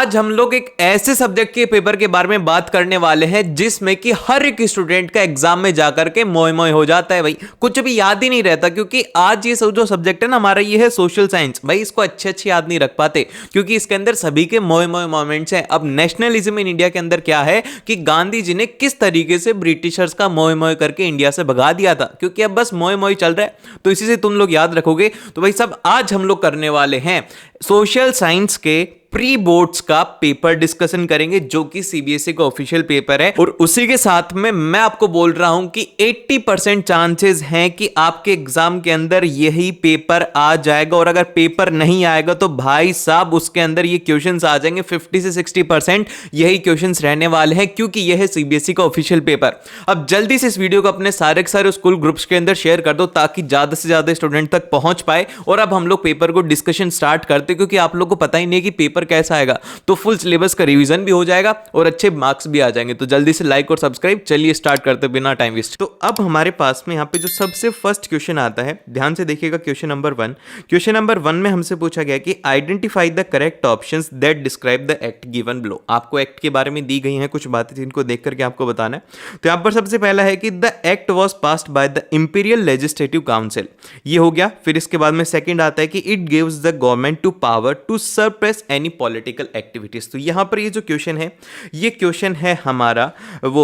आज हम लोग एक ऐसे सब्जेक्ट के पेपर के बारे में बात करने वाले हैं जिसमें कि हर एक स्टूडेंट का एग्जाम में जाकर के मोय मोय हो जाता है भाई, कुछ भी याद ही नहीं रहता। क्योंकि आज ये जो सब्जेक्ट है ना हमारा, ये है सोशल साइंस। भाई इसको अच्छे अच्छे याद नहीं रख पाते क्योंकि इसके अंदर सभी के मोय मोय मोमेंट्स हैं। अब नेशनलिज्म इन इंडिया के अंदर क्या है कि गांधी जी ने किस तरीके से ब्रिटिशर्स का मोय मोय करके इंडिया से भगा दिया था, क्योंकि अब बस मोय मोय चल रहा है, तो इसी से तुम लोग याद रखोगे। तो भाई सब आज हम लोग करने वाले हैं सोशल साइंस के प्री बोर्ड्स का पेपर डिस्कशन करेंगे, जो कि सीबीएसई का ऑफिशियल पेपर है। और उसी के साथ में मैं आपको बोल रहा हूं कि 80% चांसेस हैं कि आपके एग्जाम के अंदर यही पेपर आ जाएगा। और अगर पेपर नहीं आएगा तो भाई साहब उसके अंदर ये क्वेश्चंस आ जाएंगे। 50 से 60% यही क्वेश्चंस रहने वाले हैं, क्योंकि यह है सीबीएसई का ऑफिशियल पेपर। अब जल्दी से इस वीडियो को अपने सारे के सारे स्कूल ग्रुप्स के अंदर शेयर कर दो ताकि ज्यादा से ज्यादा स्टूडेंट तक पहुंच पाए। और अब हम लोग पेपर को डिस्कशन स्टार्ट करते, क्योंकि आप लोग को पता ही नहीं कि पेपर कैसा आएगा, तो फुल सिलेबस का रिवीजन भी हो जाएगा और अच्छे मार्क्स भी आ जाएंगे। तो जल्दी से लाइक और सब्सक्राइब, चलिए स्टार्ट करते बिना टाइम वेस्ट। तो अब हमारे पास में यहाँ पे जो सबसे फर्स्ट क्वेश्चन आता है, ध्यान से देखिएगा। क्वेश्चन नंबर 1, क्वेश्चन नंबर 1 में हमसे पूछा गया कि identify the correct options that describe the act given below. आपको एक्ट के बारे में दी गई हैं कुछ बातें, जिनको देख करके आपको बताना है। तो यहाँ पर सबसे पहला है कि the act was passed by the imperial legislative council, ये हो गया। फिर इसके बाद में सेकंड आता है कि it gives the government to power to suppress any political activities. तो यहां पर ये जो क्वेश्चन है, ये क्वेश्चन है हमारा वो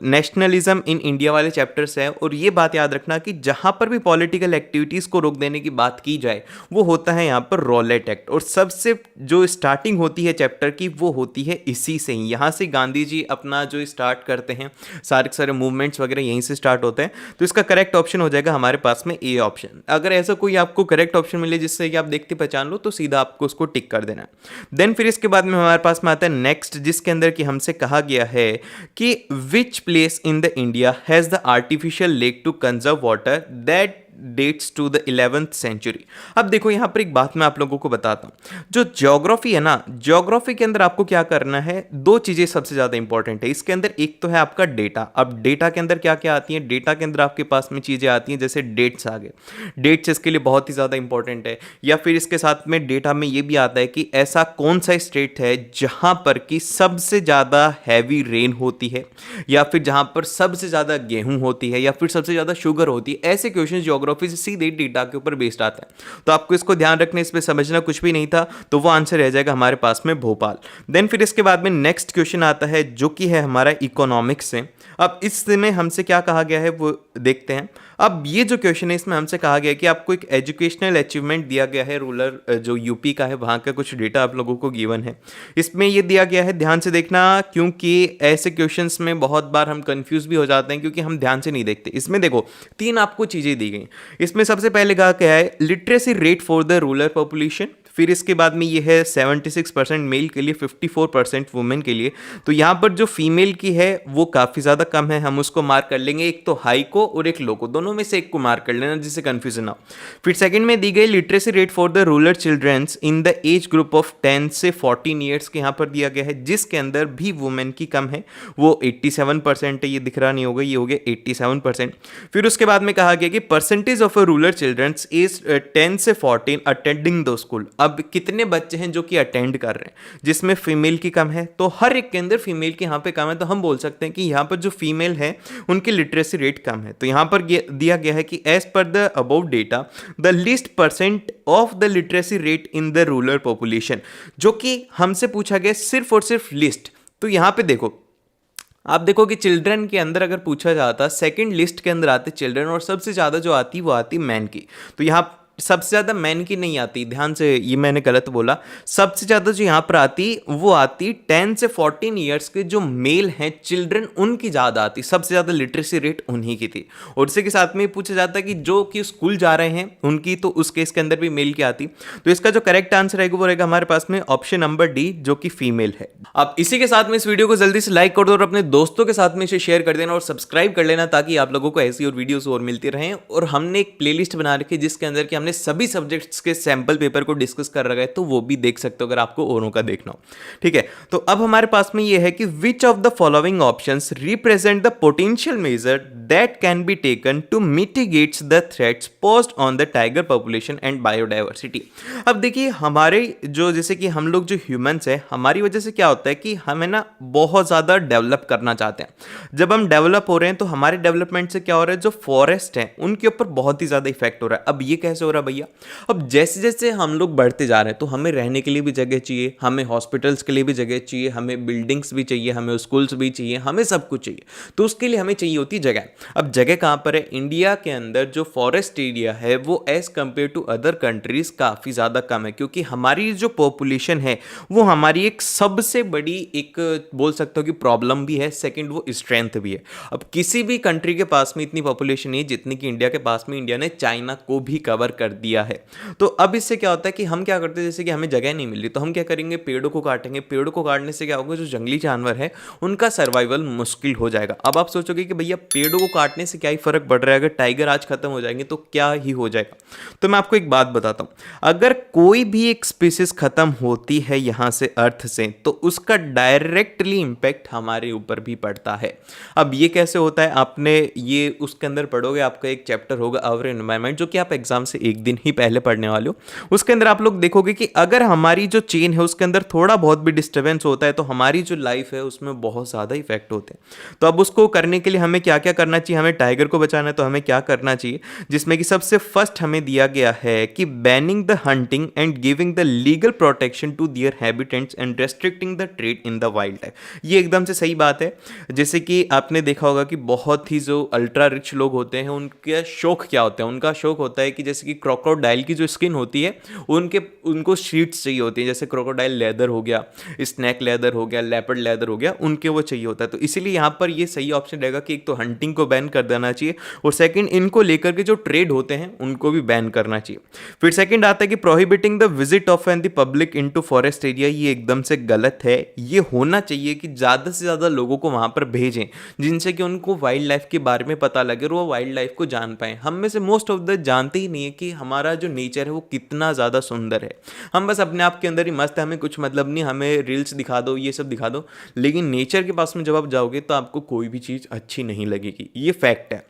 नेशनलिज्म इन इंडिया वाले चैप्टर से है। और ये बात याद रखना कि जहां पर भी पॉलिटिकल एक्टिविटीज को रोक देने की बात की जाए, वो होता है यहां पर रॉलेट एक्ट। और सबसे जो स्टार्टिंग होती है चैप्टर की, वो होती है इसी से ही। यहां से गांधी जी अपना जो स्टार्ट करते हैं, सारे मूवमेंट्स वगैरह यहीं से स्टार्ट होते हैं। तो इसका करेक्ट ऑप्शन हो जाएगा हमारे पास में ए ऑप्शन। अगर ऐसा कोई आपको करेक्ट ऑप्शन मिले जिससे कि आप देखते पहचान लो, तो सीधा आपको उसको टिक कर देना है। देन फिर इसके बाद में हमारे पास में आता है नेक्स्ट, जिसके अंदर कि हमसे कहा गया है कि which place in the India has the artificial lake to conserve water that dates to the 11th century. अब देखो यहां पर एक बात मैं आप लोगों को बताता हूं, जो ज्योग्राफी है ना, ज्योग्राफी के अंदर आपको क्या करना है, दो चीजें सबसे ज्यादा इंपॉर्टेंट है इसके अंदर। एक तो है आपका डेटा। अब डेटा के अंदर क्या क्या आती है, डेटा के अंदर आपके पास में चीजें आती हैं जैसे डेट्स आ गए, डेट्स इसके लिए बहुत ही ज्यादा इंपॉर्टेंट है। या फिर इसके साथ में डेटा में ये भी आता है कि ऐसा कौन सा स्टेट है जहां पर कि सबसे ज्यादा हैवी रेन होती है, या फिर जहां पर सबसे ज्यादा गेहूं होती है, या फिर सबसे ज्यादा शुगर होती है। ऐसे क्वेश्चन ज्योग्राफी से सीधे डेटा के ऊपर बेस्ड आता है। तो आपको इसको ध्यान रखने, इस पे समझना कुछ भी नहीं था, तो वो आंसर रह जाएगा हमारे पास में भोपाल। देन फिर इसके बाद में नेक्स्ट क्वेश्चन आता है, जो कि है हमारा इकोनॉमिक्स से। अब इसमें हमसे क्या कहा गया है वो देखते हैं। अब ये जो क्वेश्चन है, इसमें हमसे कहा गया कि आपको एक एजुकेशनल अचीवमेंट दिया गया है, रूरल जो यूपी का है वहाँ का कुछ डेटा आप लोगों को गिवन है। इसमें ये दिया गया है, ध्यान से देखना, क्योंकि ऐसे क्वेश्चंस में बहुत बार हम कंफ्यूज भी हो जाते हैं क्योंकि हम ध्यान से नहीं देखते। इसमें देखो 3 आपको चीज़ें दी गई। इसमें सबसे पहले कहा गया है literacy rate for the rural population. फिर इसके बाद में ये है 76% मेल के लिए, 54% वुमेन के लिए। तो यहाँ पर जो फीमेल की है वो काफ़ी ज़्यादा कम है, हम उसको मार्क कर लेंगे, एक तो हाई को और एक लो को, दोनों में से एक को मार्क कर लेना जिससे कन्फ्यूजन ना हो। फिर सेकंड में दी गई literacy rate for the rural children's in the age group of 10 से 14 ईयर्स के यहाँ पर दिया गया है, जिसके अंदर भी वुमेन की कम है, वो 87% है। ये दिख रहा नहीं होगा, ये हो गया 87%। फिर उसके बाद में कहा गया कि percentage of a rural childrens age 10 से 14 अटेंडिंग द स्कूल। अब कितने बच्चे हैं जो कि अटेंड कर रहे हैं, जिसमें फीमेल की कम है, तो हर एक के अंदर फीमेल की यहाँ पे कम है। तो हम बोल सकते हैं कि यहाँ पर जो फीमेल है उनकी लिटरेसी रेट कम है। तो यहाँ पर दिया गया है कि as per the above data the least percent of the literacy rate in the rural population, जो कि हमसे पूछा गया सिर्फ और सिर्फ लिस्ट। तो यहाँ पे देखो, आप देखो कि चिल्ड्रन के अंदर अगर पूछा जाता, सेकंड लिस्ट के अंदर आते चिल्ड्रन, और सबसे ज़्यादा जो आती वो आती मैन की। तो यहाँ सबसे ज़्यादा मैन की नहीं आती, ध्यान से, ये मैंने गलत बोला। सबसे ज़्यादा जो यहाँ पर आती वो आती 10 से 14 ईयर्स के जो मेल हैं चिल्ड्रन, उनकी ज़्यादा आती। सबसे ज़्यादा लिटरेसी रेट उन्हीं की थी। और इसी के साथ में पूछा जाता है कि जो कि स्कूल जा रहे हैं उनकी, तो उस केस के अंदर भी मेल की आती। तो इसका जो करेक्ट आंसर रहेगा वो रहेगा हमारे पास में ऑप्शन नंबर डी, जो कि फीमेल है। अब इसी के साथ में इस वीडियो को जल्दी से लाइक कर दो और अपने दोस्तों के साथ में इसे शेयर कर देना और सब्सक्राइब कर लेना, ताकि आप लोगों को ऐसी और वीडियोस और मिलती रहें। और हमने एक प्लेलिस्ट बना रखी है जिसके अंदर कि हमने सभी सब्जेक्ट्स के सैंपल पेपर को डिस्कस कर रखा है, तो वो भी देख सकते हो अगर आपको औरों का देखना हो। ठीक है, तो अब हमारे पास में ये है कि which of the following options represent the potential measure that can be taken to mitigates the threats posed on the tiger population and biodiversity. अब देखिए हमारे जो जैसे कि हम लोग जो ह्यूमंस हैं, हमारी वजह से क्या होता है कि हमें ना बहुत ज़्यादा डेवलप करना चाहते हैं। जब हम डेवलप हो रहे हैं तो हमारे डेवलपमेंट से क्या हो रहा है, जो फॉरेस्ट है उनके ऊपर बहुत ही ज़्यादा इफेक्ट हो रहा है। अब ये कैसे हो रहा है भैया, अब जैसे जैसे हम लोग बढ़ते जा रहे हैं तो हमें रहने के लिए भी जगह चाहिए, हमें हॉस्पिटल्स के लिए भी जगह चाहिए, हमें बिल्डिंग्स भी चाहिए, हमें स्कूल्स भी चाहिए, हमें सब कुछ चाहिए। तो उसके लिए हमें चाहिए होती जगह। अब जगह कहाँ पर है, इंडिया के अंदर जो फॉरेस्ट एरिया है वो as compare to other countries काफ़ी ज़्यादा कम है, क्योंकि हमारी जो पॉपुलेशन है वो हमारी एक सबसे बड़ी एक बोल सकते हो कि प्रॉब्लम भी है, सेकंड वो स्ट्रेंथ भी है। अब किसी भी कंट्री के पास में इतनी पॉपुलेशन नहीं है जितनी कि इंडिया के पास में, इंडिया ने चाइना को भी कवर कर दिया है। तो अब इससे क्या होता है कि हम क्या करते हैं, जैसे कि हमें जगह नहीं मिल रही तो हम क्या करेंगे, पेड़ों को काटेंगे। पेड़ों को काटने से क्या होगा, जो जंगली जानवर है उनका सर्वाइवल मुश्किल हो जाएगा। अब आप सोचोगे कि भैया पेड़ों को काटने से क्या ही फर्क पड़ रहा है, अगर टाइगर आज खत्म हो जाएंगे तो क्या ही हो जाएगा। तो मैं आपको एक बात बताता हूं, अगर कोई भी एक स्पीसीज खत्म होती है यहां से अर्थ से, तो उसका डायरेक्टली इंपैक्ट हमारे ऊपर भी पड़ता है। अब ये कैसे होता है, आपने ये उसके अंदर पढ़ोगे, आपका एक चैप्टर होगा आवर एनवायरमेंट, जो कि आप एग्जाम से एक दिन ही पहले पढ़ने वाले हो। उसके अंदर आप लोग देखोगे कि अगर हमारी जो चेन है उसके अंदर थोड़ा बहुत भी डिस्टर्बेंस होता है तो हमारी जो लाइफ है उसमें बहुत ज़्यादा इफेक्ट होते हैं। तो अब उसको करने के लिए हमें क्या क्या करना चाहिए, हमें टाइगर को बचाना है तो हमें क्या करना चाहिए, जिसमें कि सबसे फर्स्ट हमें दिया गया है कि banning the hunting and giving the legal protection to their habitants and restricting the trade in the wildlife. ये एकदम से सही बात है। जैसे कि आपने देखा होगा कि बहुत ही जो अल्ट्रा रिच लोग होते हैं उनका शौक क्या होता है, उनका शौक होता है कि जैसे कि क्रोकोडाइल की जो स्किन होती है उनको शीट्स चाहिए होती है, जैसे क्रोकोडाइल लेदर हो गया, स्नैक लेदर हो गया, लेपर्ड लेदर हो गया, उनके वो चाहिए होता है। तो इसीलिए यहाँ पर ये सही ऑप्शन रहेगा कि एक तो हंटिंग को बैन कर देना चाहिए और सेकंड इनको लेकर के जो ट्रेड होते हैं उनको भी बैन करना चाहिए। फिर सेकंड आता है कि prohibiting the visit of and the public into forest area. ये एकदम से गलत है। ये होना चाहिए कि ज़्यादा से ज़्यादा लोगों को वहाँ पर भेजें जिनसे कि उनको वाइल्ड लाइफ के बारे में पता लगे और वो वाइल्ड लाइफ को जान पाएँ। हम में से मोस्ट ऑफ द जानते ही नहीं है कि हमारा जो नेचर है वो कितना ज़्यादा सुंदर है। हम बस अपने आप के अंदर ही मस्त है, हमें कुछ मतलब नहीं, हमें रील्स दिखा दो, ये सब दिखा दो, लेकिन नेचर के पास में जब आप जाओगे तो आपको कोई भी चीज़ अच्छी नहीं लगेगी। ये फैक्ट है।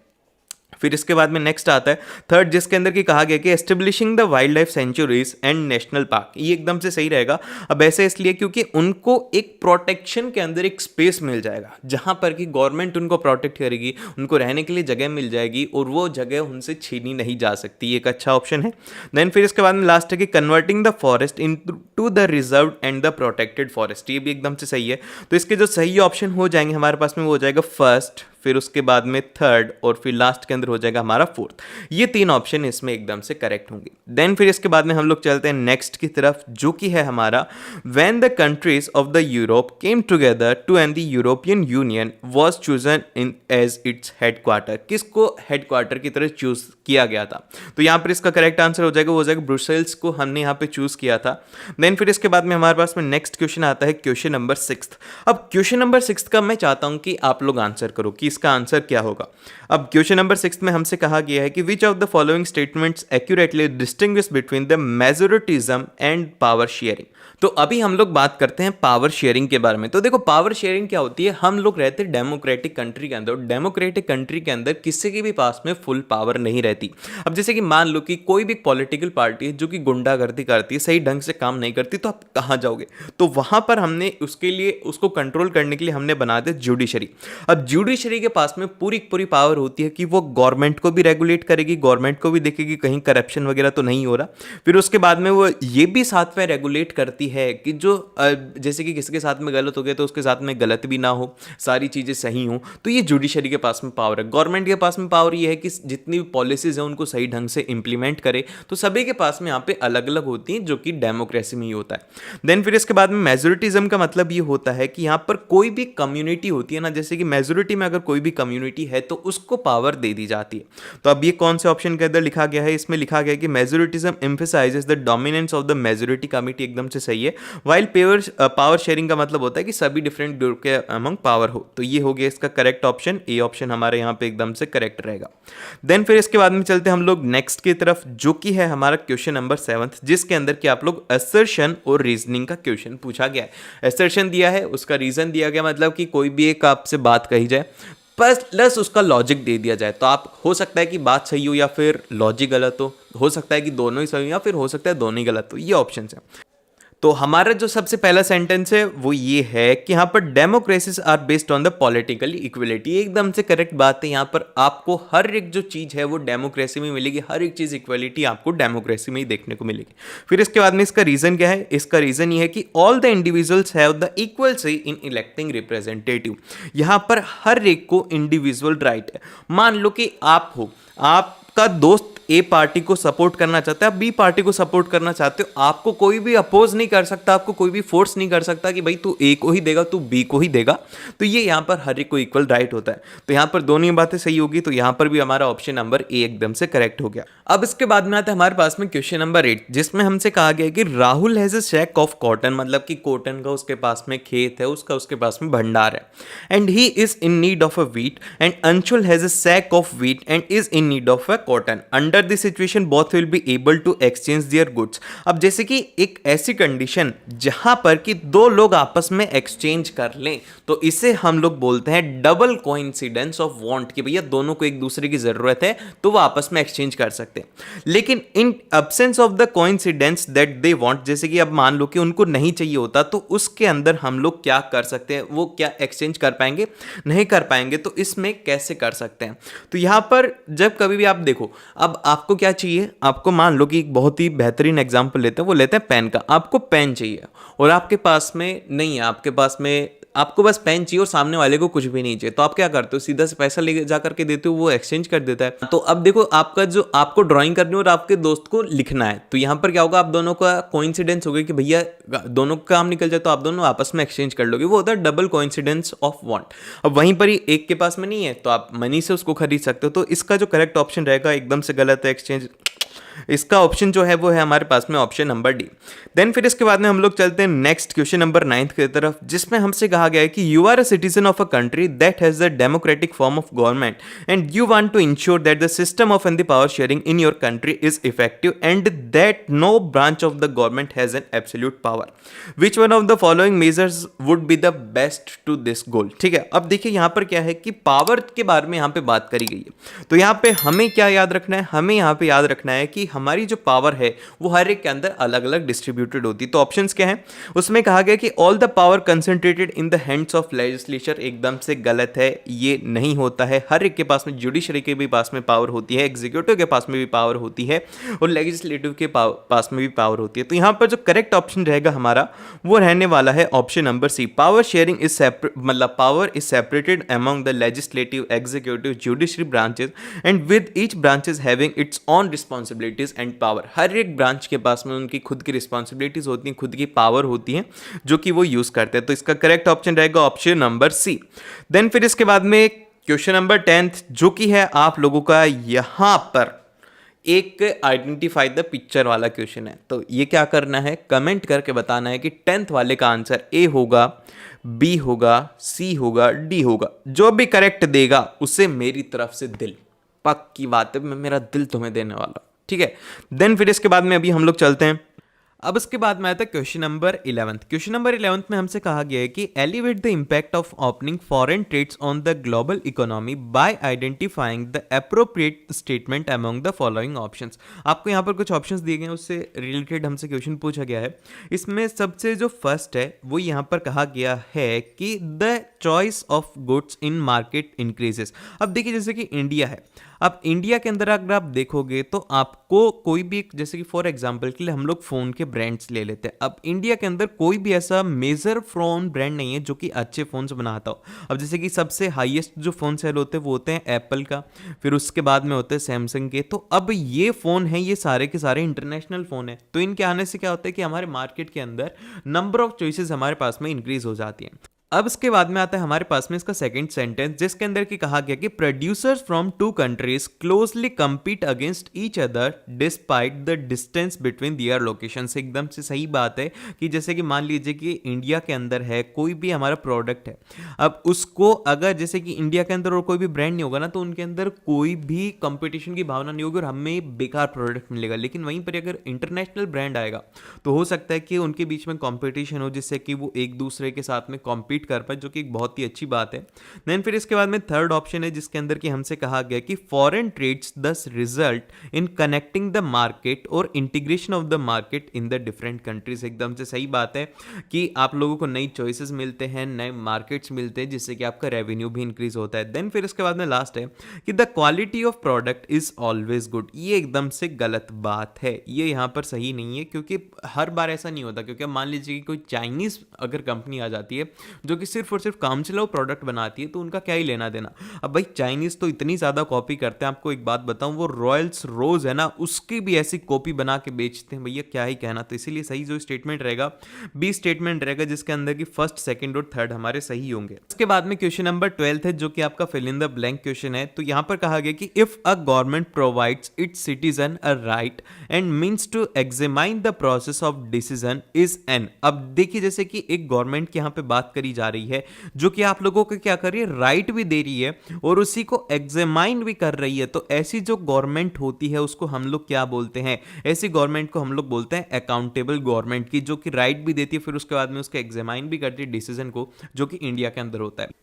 फिर इसके बाद में नेक्स्ट आता है थर्ड, जिसके अंदर की कहा गया कि establishing the wild life sanctuaries and national park. ये एकदम से सही रहेगा। अब ऐसे इसलिए क्योंकि उनको एक प्रोटेक्शन के अंदर एक स्पेस मिल जाएगा जहां पर कि गवर्नमेंट उनको प्रोटेक्ट करेगी, उनको रहने के लिए जगह मिल जाएगी और वो जगह उनसे छीनी नहीं जा सकती। ये एक अच्छा ऑप्शन है। देन फिर इसके बाद में लास्ट है कि converting the forest into the reserve and the protected forest. ये भी एकदम से सही है। तो इसके जो सही ऑप्शन हो जाएंगे हमारे पास में वो हो जाएगा फर्स्ट, फिर उसके बाद में थर्ड और फिर लास्ट के अंदर हो जाएगा हमारा फोर्थ। ये तीन ऑप्शन इसमें एकदम से करेक्ट होंगे। देन फिर इसके बाद में हम लोग चलते हैं नेक्स्ट की तरफ, जो कि है हमारा when the countries of the Europe came together to and the European Union was chosen in as its headquarter. किसको हेडक्वार्टर की तरह चूज किया गया था? तो यहाँ पर इसका करेक्ट आंसर हो जाएगा, वो हो जाएगा ब्रुसेल्स को हमने यहाँ पे चूज किया था। देन फिर इसके बाद में हमारे पास में नेक्स्ट क्वेश्चन आता है क्वेश्चन नंबर 6। अब क्वेश्चन नंबर 6 का मैं चाहता हूँ कि आप लोग आंसर करो कि इसका आंसर क्या होगा। अब क्वेश्चन नंबर 6 में हमसे कहा गया है कि which of the following statements accurately distinguish between the majoritism and power sharing. तो अभी हम लोग बात करते हैं पावर शेयरिंग के बारे में। तो देखो पावर शेयरिंग क्या होती है, हम लोग रहते हैं डेमोक्रेटिक कंट्री के अंदर। डेमोक्रेटिक कंट्री के अंदर किसी के भी पास में फुल पावर नहीं रहती। अब जैसे कि मान लो कि कोई भी पॉलिटिकल पार्टी है जो कि गुंडागर्दी करती है, सही ढंग से काम नहीं करती, तो आप कहाँ जाओगे? तो वहां पर हमने उसके लिए उसको कंट्रोल करने के लिए हमने बना दिया जुडिशरी। अब जुडिशरी के पास में पूरी पूरी पावर होती है कि वो गवर्नमेंट को भी रेगुलेट करेगी, गवर्नमेंट को भी देखेगी कहीं करप्शन वगैरह तो नहीं हो रहा। फिर उसके बाद में वो ये भी साथ में रेगुलेट करती है कि जो जैसे कि किसी के साथ में गलत हो गया तो उसके साथ में गलत भी ना हो, सारी चीज़ें सही हों। तो ये जुडिशरी के पास में पावर है। गवर्नमेंट के पास में पावर ये है कि जितनी भी पॉलिसीज हैं उनको सही ढंग से इंप्लीमेंट करे। तो सभी के पास में यहाँ पे अलग अलग होती हैं, जो कि डेमोक्रेसी में ही होता है। देन फिर इसके बाद में मेजोरिटिज्म का मतलब ये होता है कि यहाँ पर कोई भी कम्युनिटी होती है ना, जैसे कि मेजोरिटी में अगर कोई भी कम्युनिटी है तो उसको पावर दे दी जाती है। तो अब ये कौन से ऑप्शन के अंदर लिखा गया है, इसमें लिखा गया है कि majoritism emphasises the dominance of the majority committee, एकदम से सही है। वाइल पावर शेयरिंग का मतलब होता है कि सभी डिफरेंट ग्रुप के अमंग पावर हो। तो ये हो गया इसका करेक्ट ऑप्शन, ए ऑप्शन हमारे यहाँ पे एकदम से करेक्ट रहेगा। देन फिर इसके बाद में चलते हैं हम लोग नेक्स्ट की तरफ, जो कि है हमारा क्वेश्चन नंबर 7, जिसके अंदर कि आप लोग असर्शन और रीजनिंग का क्वेश्चन पूछा गया है। असर्शन दिया है, उसका रीजन दिया गया, मतलब कि कोई भी एक आपसे बात कही जाए प्लस उसका लॉजिक दे दिया जाए। तो आप हो सकता है कि बात सही हो या फिर लॉजिक गलत हो सकता है कि दोनों ही सही हो या फिर हो सकता है दोनों ही गलत हो। ये ऑप्शन है। तो हमारा जो सबसे पहला सेंटेंस है वो ये है कि यहाँ पर democracies are based on the political equality, एकदम से करेक्ट बात है। यहाँ पर आपको हर एक जो चीज़ है वो डेमोक्रेसी में मिलेगी, हर एक चीज़ इक्वलिटी आपको डेमोक्रेसी में ही देखने को मिलेगी। फिर इसके बाद में इसका रीज़न क्या है, इसका रीज़न ये है कि all the individuals have the equal से इन इलेक्टिंग रिप्रेजेंटेटिव। यहाँ पर हर एक को इंडिविजुअल राइट है। मान लो कि आप हो, आपका दोस्त ए पार्टी को सपोर्ट करना चाहता है, आप बी पार्टी को सपोर्ट करना चाहते हो, आपको कोई भी अपोज नहीं कर सकता, आपको कोई भी फोर्स नहीं कर सकता कि भाई तू ए को ही देगा, तू बी को ही देगा। तो ये यहाँ पर हर एक को इक्वल राइट होता है। तो यहाँ पर दोनों ही बातें सही होगी, तो यहाँ पर भी हमारा ऑप्शन नंबर ए एकदम से करेक्ट हो गया। अब इसके बाद में आता है हमारे पास में क्वेश्चन नंबर 8, जिसमें हमसे कहा गया कि Rahul has a sack of cotton, मतलब कि कॉटन का उसके पास में खेत है, उसके पास में भंडार है, and he is in need of a wheat, and Anshul has a sack of wheat and is in need of a cotton. Under this situation both will be able to exchange their goods. अब जैसे कि एक ऐसी condition जहां पर कि दो लोग आपस में एक्सचेंज कर लें, तो इसे हम लोग बोलते हैं डबल कोइंसिडेंस ऑफ वांट, कि भैया दोनों को एक दूसरे की जरूरत है तो वो आपस में एक्सचेंज कर सकते हैं। लेकिन in absence of the coincidence that they want, जैसे कि अब मान लो कि उनको नहीं चाहिए होता, तो उसके अंदर हम लोग क्या कर सकते हैं, वो क्या एक्सचेंज कर पाएंगे, नहीं कर पाएंगे। तो इसमें कैसे कर सकते हैं, तो यहां पर जब कभी भी आप देखो, अब आपको क्या चाहिए, आपको मान लो कि एक बहुत ही बेहतरीन एग्जांपल लेते हैं, वो लेते हैं पेन का। आपको पेन चाहिए और आपके पास में नहीं है, आपके पास में आपको बस पेन चाहिए और सामने वाले को कुछ भी नहीं चाहिए, तो आप क्या करते हो, सीधा से पैसा ले जा करके देते हो, वो एक्सचेंज कर देता है। तो अब देखो, आपका जो आपको ड्राइंग करनी है और आपके दोस्त को लिखना है, तो यहाँ पर क्या होगा, आप दोनों का कोइंसिडेंस हो गया कि भैया दोनों का काम निकल जाए, तो आप दोनों आपस में एक्सचेंज कर लोगे। वो होता है डबल कोइंसिडेंस ऑफ वांट। अब वहीं पर ही एक के पास में नहीं है, तो आप मनी से उसको खरीद सकते हो। तो इसका जो करेक्ट ऑप्शन रहेगा एकदम से गलत है, एक्सचेंज। इसका ऑप्शन जो है वो है हमारे पास में ऑप्शन नंबर डी। देन फिर इसके बाद में हम लोग चलते हैं नेक्स्ट क्वेश्चन नंबर 9 की तरफ, जिसमें हमसे कहा गया है कि you are a citizen of a country that has a democratic form of government and you want to ensure that the system of and the power sharing in your country is effective and that no branch of the government has an absolute power. Which one of the following measures would be the best to this goal. ठीक है, अब देखिए यहाँ पर क्या है कि power के बारे में यहाँ पे बात करी गई है। तो यहाँ पे हमें क्या याद रखना है, हमें यहाँ पे याद रखना है कि हमारी जो पावर है वो हर एक के अंदर अलग अलग डिस्ट्रीब्यूटेड होती है। तो ऑप्शंस क्या हैं, उसमें कहा गया कि all the power concentrated in the hands of legislature, एकदम से गलत है, ये नहीं होता है। हर एक के पास में, जुडिशरी के भी पास में पावर होती है, एग्जीक्यूटिव के पास में भी पावर होती है और लेजिस्लेटिव के पास में भी पावर होती है। तो यहाँ पर जो करेक्ट ऑप्शन रहेगा हमारा वो रहने वाला है option number C. Power sharing is मतलब power is separated among the legislative, executive, judiciary branches and with each branches having its own responsibilities and power. हर एक ब्रांच के पास में उनकी खुद की रिस्पॉन्सिबिलिटीज होती हैं, खुद की पावर होती है जो कि वो यूज करते हैं। तो इसका करेक्ट ऑप्शन रहेगा ऑप्शन नंबर सी। देन फिर इसके बाद में क्वेश्चन नंबर 10 जो कि है आप लोगों का यहां पर एक आइडेंटिफाई द पिक्चर वाला क्वेश्चन है। तो ये क्या करना है, कमेंट करके बताना है कि 10th वाले का आंसर ए होगा, बी होगा, सी होगा, डी होगा। जो भी करेक्ट देगा उसे मेरी तरफ से दिल, पक्की बात है, मैं मेरा दिल तुम्हें देने वाला। ठीक है, देन फिर इसके बाद में अभी हम लोग चलते हैं। अब इसके बाद में आता है क्वेश्चन नंबर 11। क्वेश्चन नंबर 11 में हमसे कहा गया है कि elevate the impact of opening foreign trades on the global economy by identifying the appropriate statement among the following options. आपको यहाँ पर कुछ ऑप्शंस दिए गए हैं, उससे रिलेटेड हमसे क्वेश्चन पूछा गया है। इसमें सबसे जो फर्स्ट है वो यहाँ पर कहा गया है कि the choice of goods in market increases. अब देखिए, जैसे कि इंडिया है, अब इंडिया के अंदर अगर आप देखोगे तो आपको कोई भी, जैसे कि फॉर एग्जांपल के लिए हम लोग फ़ोन के ब्रांड्स ले लेते हैं। अब इंडिया के अंदर कोई भी ऐसा मेजर फ़ोन ब्रांड नहीं है जो कि अच्छे फ़ोन्स बनाता हो। अब जैसे कि सबसे हाईएस्ट जो फ़ोन सेल होते हैं वो होते हैं एप्पल का, फिर उसके बाद में होते हैं सैमसंग के। तो अब ये फ़ोन है, ये सारे के सारे इंटरनेशनल फ़ोन है। तो इनके आने से क्या होता है कि हमारे मार्केट के अंदर नंबर ऑफ चॉइसेस हमारे पास में इंक्रीज हो जाती हैं। अब इसके बाद में आता है हमारे पास में इसका सेकंड सेंटेंस, जिसके अंदर की कहा गया कि producers from two countries closely compete against each other despite the distance between their location. एकदम से सही बात है कि जैसे कि मान लीजिए कि इंडिया के अंदर है कोई भी हमारा प्रोडक्ट है, अब उसको अगर जैसे कि इंडिया के अंदर और कोई भी ब्रांड नहीं होगा ना, तो उनके अंदर कोई भी कंपटीशन की भावना नहीं होगी और हमें बेकार प्रोडक्ट मिलेगा। लेकिन वहीं पर अगर इंटरनेशनल ब्रांड आएगा तो हो सकता है कि उनके बीच में कंपटीशन हो, जिससे कि वो एक दूसरे के साथ में कॉम्पीट कर पाए, जो कि एक बहुत ही अच्छी बात है। देन फिर इसके बाद में थर्ड ऑप्शन है, जिसके अंदर कि हमसे कहा गया कि foreign trades does result in connecting the market और integration of the market in the different countries. एकदम से सही बात है कि आप लोगों को नई चॉइसेस मिलते हैं, नए मार्केट्स मिलते हैं, जिससे कि आपका रेवेन्यू भी इंक्रीज होता है। देन फिर इसके बाद में लास्ट है कि the quality of product is always good. ये एकदम से गलत बात है, ये यहाँ पर सही नहीं है, क्योंकि हर बार ऐसा नहीं होता। क्योंकि मान लीजिए कि कोई चाइनीज अगर कंपनी आ जाती है जो कि सिर्फ और सिर्फ काम चलाओ प्रोडक्ट बनाती है, तो उनका क्या ही लेना देना। अब भाई चाइनीज तो इतनी ज्यादा कॉपी करते हैं, आपको एक बात बताऊं, वो रॉयल्स रोज है ना, उसकी भी ऐसी कॉपी बना के बेचते हैं, भैया क्या ही कहना। तो इसीलिए सही जो स्टेटमेंट रहेगा बी स्टेटमेंट रहेगा, जिसके अंदर की फर्स्ट, सेकंड और थर्ड हमारे सही होंगे। उसके बाद में क्वेश्चन नंबर 12 है, जो कि आपका fill in the blank question है। तो यहां पर कहा गया कि if a government provides its citizen a right and means to examine the process of decision is an. अब देखिए जैसे कि एक गवर्नमेंट की यहां पे बात करी जा रही है, जो कि आप लोगों को क्या कर रही है, राइट भी दे रही है और उसी को एग्जामाइन भी कर रही है। तो ऐसी जो गवर्नमेंट होती है उसको हम लोग क्या बोलते हैं, ऐसी गवर्नमेंट को हम लोग बोलते हैं अकाउंटेबल गवर्नमेंट की, जो कि राइट भी देती है, फिर उसके बाद में उसको एग्जामाइन भी करती है डिसीजन को, जो कि इंडिया के अंदर होता है।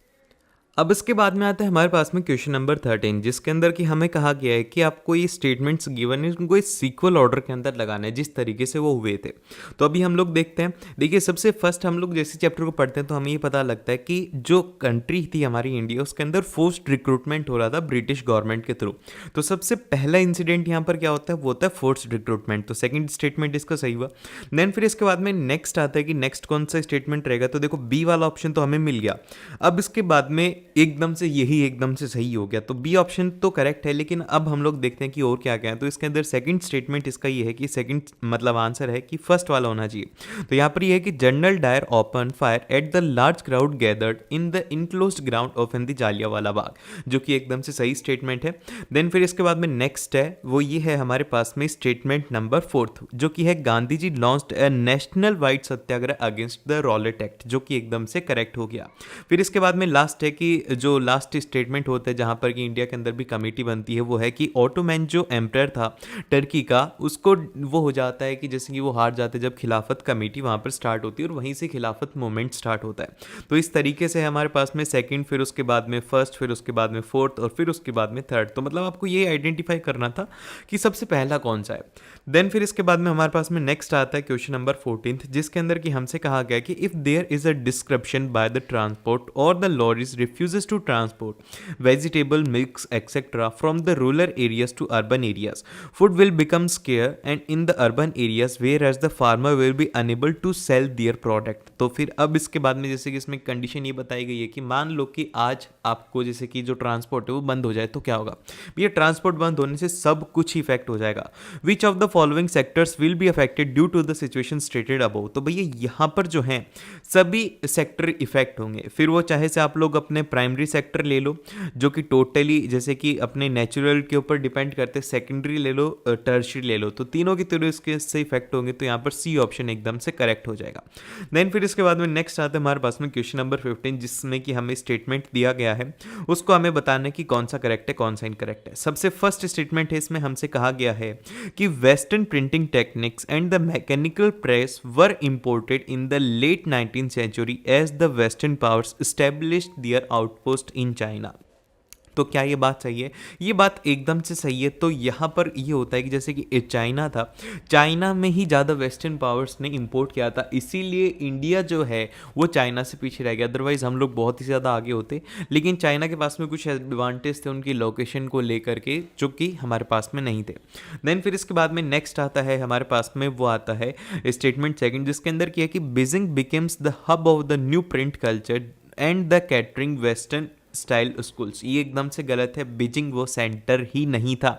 अब इसके बाद में आता है हमारे पास में क्वेश्चन नंबर 13, जिसके अंदर कि हमें कहा गया है कि आपको ये स्टेटमेंट्स गिवन है, उनको इस सीक्वल ऑर्डर के अंदर लगाना है जिस तरीके से वो हुए थे। तो अभी हम लोग देखते हैं। देखिए सबसे फर्स्ट हम लोग जैसे चैप्टर को पढ़ते हैं तो हमें ये पता लगता है कि जो कंट्री थी हमारी इंडिया, उसके अंदर फोर्स्ड रिक्रूटमेंट हो रहा था ब्रिटिश गवर्नमेंट के थ्रू। तो सबसे पहला इंसिडेंट यहाँ पर क्या होता है, वो होता है फोर्स्ड रिक्रूटमेंट। तो सेकंड स्टेटमेंट इसका सही हुआ। देन फिर इसके बाद में नेक्स्ट आता है कि नेक्स्ट कौन सा स्टेटमेंट रहेगा। तो देखो बी वाला ऑप्शन तो हमें मिल गया। अब इसके बाद में एकदम से यही एकदम से सही हो गया, तो बी ऑप्शन तो करेक्ट है। लेकिन अब हम लोग देखते हैं कि और क्या क्या है। तो इसके अंदर सेकंड स्टेटमेंट इसका ये है कि सेकंड मतलब आंसर है कि फर्स्ट वाला होना चाहिए। तो यहाँ पर ये है कि general Dyer open fire at the large crowd gathered in the enclosed ground of in the Jallianwala Bagh, जो कि एकदम से सही स्टेटमेंट है। देन फिर इसके बाद में नेक्स्ट है वो ये है हमारे पास में स्टेटमेंट नंबर 4, जो कि है Gandhi ji launched a national wide satyagraha against the Rowlatt act, जो कि एकदम से करेक्ट हो गया। फिर इसके बाद में लास्ट है कि जो लास्ट स्टेटमेंट होता है जहां पर कि इंडिया के अंदर भी कमेटी बनती है, वो है कि ऑटोमैन जो एम्पायर था टर्की का, उसको वो हो जाता है कि जैसे कि वो हार जाते हैं जब खिलाफत कमेटी वहां पर स्टार्ट होती है और वहीं से खिलाफत मूवमेंट स्टार्ट होता है। तो इस तरीके से हमारे पास में सेकंड, फिर उसके बाद में फर्स्ट, फिर उसके बाद में फोर्थ और फिर उसके बाद में थर्ड। तो मतलब आपको ये आइडेंटिफाई करना था कि सबसे पहला कौन सा है। देन फिर इसके बाद में हमारे पास में नेक्स्ट आता है क्वेश्चन नंबर 14, जिसके अंदर कि हमसे कहा गया कि if there is a description by the transport और the lorries refuses to transport vegetable milks etc from the rural areas to urban areas, food will become scarce and in the urban areas whereas the farmer will be unable to sell their product। तो फिर अब इसके बाद में जैसे कि इसमें condition ये बताई गई है कि मान लो कि आज आपको जैसे कि जो ट्रांसपोर्ट है वो बंद हो जाए तो क्या होगा। ये ट्रांसपोर्ट बंद होने से सब कुछ इफेक्ट हो जाएगा। Which of the following sectors will be affected due to the situation stated above. तो भैया यहाँ पर जो है सभी सेक्टर इफेक्ट होंगे। फिर वो चाहे से आप लोग अपने प्राइमरी सेक्टर ले लो जो कि टोटली जैसे कि अपने नेचुरल के ऊपर डिपेंड करते, सेकेंडरी ले लो, टर्शियरी ले लो, तो तीनों की तरह इसके से इफेक्ट होंगे। तो यहाँ पर सी ऑप्शन एकदम से करेक्ट हो जाएगा। देन फिर इसके बाद में नेक्स्ट आता है हमारे पास में क्वेश्चन नंबर 15, जिसमें कि हमें स्टेटमेंट दिया गया है, उसको हमें बताना है कि कौन सा करेक्ट है कौन सा इनकरेक्ट है। सबसे फर्स्ट स्टेटमेंट है, इसमें हमसे कहा गया है कि western printing techniques and the mechanical press were imported in the late 19th century as the western powers established their outpost in China। तो क्या ये बात सही है? ये बात एकदम से सही है। तो यहाँ पर ये होता है कि जैसे कि चाइना था, चाइना में ही ज़्यादा वेस्टर्न पावर्स ने इंपोर्ट किया था, इसीलिए इंडिया जो है वो चाइना से पीछे रह गया। अदरवाइज हम लोग बहुत ही ज़्यादा आगे होते, लेकिन चाइना के पास में कुछ एडवांटेज थे उनकी लोकेशन को लेकर के, जो कि हमारे पास में नहीं थे। देन फिर इसके बाद में नेक्स्ट आता है हमारे पास में, वो आता है स्टेटमेंट सेकेंड, जिसके अंदर किया कि Beijing becomes the hub of the new print culture and the catering western style schools, ये एकदम से गलत है, बीजिंग वो सेंटर ही नहीं था।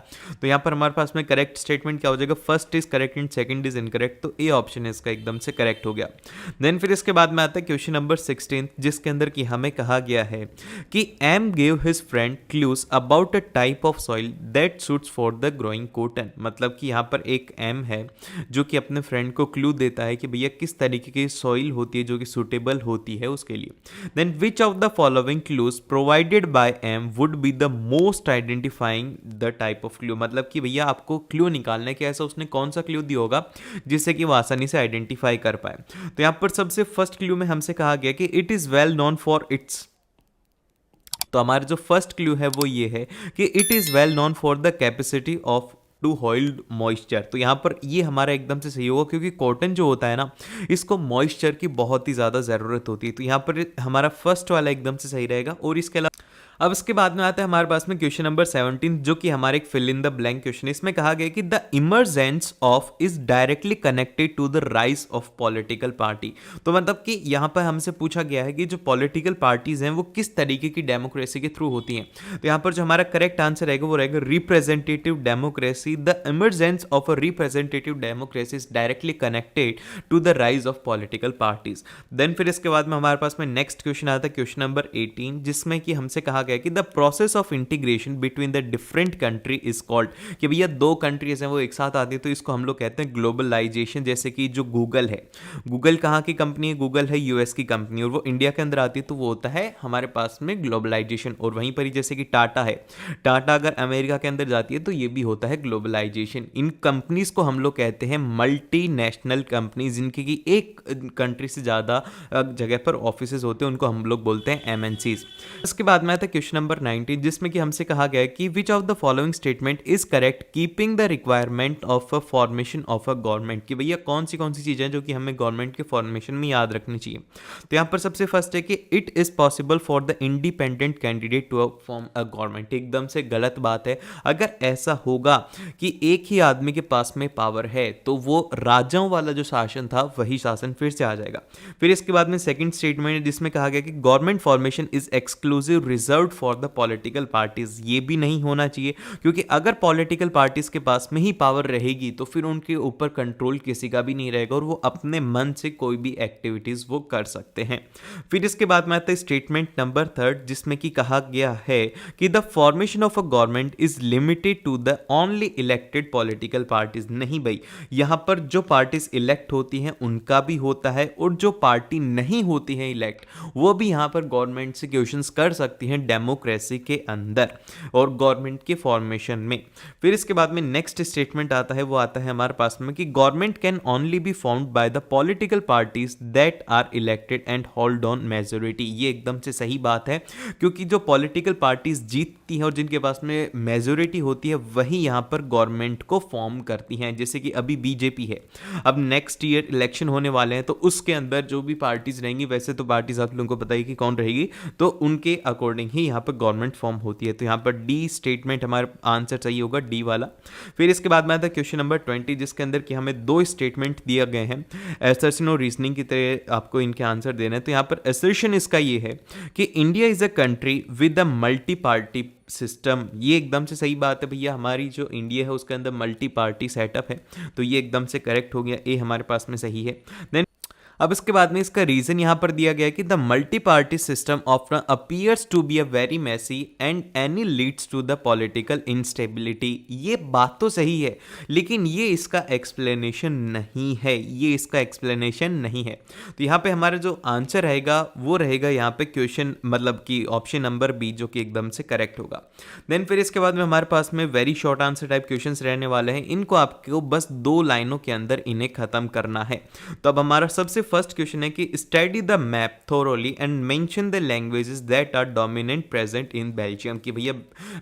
तो यहाँ पर हमारे पास में करेक्ट स्टेटमेंट क्या हो जाएगा, first is correct and second is incorrect, तो ए ऑप्शन है इसका एकदम से करेक्ट हो गया। देन फिर इसके बाद में आता है क्वेश्चन नंबर 16, जिसके अंदर कि हमें कहा गया है कि M gave his friend clues about a type of soil that suits for the growing cotton. मतलब कि यहाँ पर एक एम है जो कि अपने फ्रेंड को क्लू देता है कि भैया किस तरीके की सॉइल होती है जो कि सुटेबल होती है उसके लिए। Then which of the following clues provided by M would be the most identifying the type of clue. मतलब कि भैया आपको क्लू निकालना है कि ऐसा उसने कौन सा क्लू दिया होगा जिससे कि वो आसानी से आइडेंटिफाई कर पाए। तो यहाँ पर सबसे फर्स्ट क्लू में हमसे कहा गया कि it is well known for its, तो हमारा जो फर्स्ट क्लू है वो ये है कि it is well known for the capacity of to hold moisture. तो यहाँ पर ये हमारा एकदम से सही होगा क्योंकि कॉटन जो होता है ना, इसको मॉइस्चर की बहुत ही ज़्यादा ज़रूरत होती है। तो यहाँ पर हमारा फर्स्ट वाला एकदम से सही रहेगा। और इसके अलावा अब इसके बाद में आता है हमारे पास में क्वेश्चन नंबर 17, जो कि हमारे एक fill in the blank question है। इसमें कहा गया कि the emergence of is directly connected to the rise of political party. तो मतलब कि यहाँ पर हमसे पूछा गया है कि जो पॉलिटिकल पार्टीज हैं वो किस तरीके की डेमोक्रेसी के थ्रू होती हैं। तो यहाँ पर जो हमारा करेक्ट आंसर रहेगा वो रहेगा representative democracy. The emergence of a representative democracy is directly connected to the rise of political parties. Then फिर इसके बाद में हमारे पास में नेक्स्ट क्वेश्चन आता है क्वेश्चन नंबर 18, जिसमें कि हमसे कहा कि the process of integration between the different country is called, कि भैया दो कंट्रीज हैं वो एक साथ आती है तो इसको हम लोग कहते हैं ग्लोबलाइजेशन। जैसे कि जो गूगल है, गूगल कहाँ की कंपनी है, गूगल है यूएस की कंपनी, और वो इंडिया के अंदर आती है तो वो होता है हमारे पास में ग्लोबलाइजेशन। और वहीं पर ही जैसे कि टाटा है, टाटा अगर अमेरिका के अंदर जाती है तो ये भी होता है ग्लोबलाइजेशन। इन कंपनीज को हम लोग कहते हैं मल्टी नेशनल कंपनीज, जिनकी की एक कंट्री से ज़्यादा जगह पर ऑफिसेज होते हैं, उनको हम लोग बोलते हैं एमएनसीज। इसके बाद में आता है क्वेश्चन नंबर 19, जिसमें कि हमसे कहा गया है कि which of the following statement is correct keeping the requirement of a formation of a government, कि भैया कौन सी चीज़ें जो कि हमें गवर्नमेंट के फॉर्मेशन में याद रखनी चाहिए। तो यहाँ पर सबसे फर्स्ट है कि it is possible for the independent candidate to form a government. एकदम से गलत बात है। अगर ऐसा होगा कि एक ही आदमी के पास में पावर है तो वो राजाओं वाला जो शासन था वही शासन फिर से आ जाएगा। फिर इसके बाद में सेकंड स्टेटमेंट है जिसमें कहा गया कि government formation is exclusive reserve for the political parties. ये भी नहीं होना चाहिए, क्योंकि अगर पॉलिटिकल पार्टीज के पास में ही पावर रहेगी तो फिर उनके ऊपर कंट्रोल किसी का भी नहीं रहेगा और वो अपने मन से कोई भी एक्टिविटीज वो कर सकते हैं। फिर इसके बाद में आता है स्टेटमेंट नंबर 3, जिसमें कि कहा गया है कि the formation of a government is limited to the only elected political parties. नहीं भाई, यहां पर जो पार्टीज इलेक्ट होती हैं उनका भी होता है, और जो पार्टी नहीं होती है इलेक्ट वो भी यहां पर गवर्नमेंट से क्वेश्चंस कर सकती हैं डेमोक्रेसी के अंदर और गवर्नमेंट के फॉर्मेशन में। फिर इसके बाद में नेक्स्ट स्टेटमेंट आता है, वो आता है हमारे पास में कि government can only be formed by the political parties that are elected and hold on majority. ये एकदम से सही बात है, क्योंकि जो पॉलिटिकल पार्टीज जीतती हैं और जिनके पास में मेजोरिटी होती है वही यहाँ पर गवर्नमेंट को फॉर्म करती हैं। जैसे कि अभी बीजेपी है, अब नेक्स्ट ईयर इलेक्शन होने वाले हैं तो उसके अंदर जो भी पार्टीज रहेंगी, वैसे तो पार्टीज आप लोगों को पता ही कि कौन रहेगी, तो उनके अकॉर्डिंग ही यहाँ पर गवर्नमेंट फॉर्म होती है। तो यहाँ पर डी स्टेटमेंट हमारा आंसर सही होगा, डी वाला। फिर इसके बाद में आता है क्वेश्चन नंबर 20, जिसके अंदर कि हमें दो स्टेटमेंट दिए गए हैं असर्शन और रीजनिंग की तरह आपको इनके आंसर देना है। तो यहाँ पर असर्शन इसका ये है कि India is a country with a multi party system. ये एकदम से सही बात है भैया, हमारी जो इंडिया है उसके अंदर मल्टी पार्टी सेटअप है, तो ये एकदम से करेक्ट हो गया, ए हमारे पास में सही है। देन अब इसके बाद में इसका रीजन यहां पर दिया गया है कि the multi party system often appears to be a very messy and any leads to the political instability. ये बात तो सही है, लेकिन ये इसका एक्सप्लेनेशन नहीं है, ये इसका एक्सप्लेनेशन नहीं है। तो यहाँ पे हमारा जो आंसर रहेगा वो रहेगा यहाँ पे क्वेश्चन मतलब कि ऑप्शन नंबर बी, जो कि एकदम से करेक्ट होगा। देन फिर इसके बाद में हमारे पास में very short answer type question रहने वाले हैं, इनको आपको बस 2 लाइनों के अंदर इन्हें खत्म करना है। तो अब हमारा सबसे फर्स्ट क्वेश्चन है कि study the map thoroughly and mention the languages that are dominant present in Belgium. कि भैया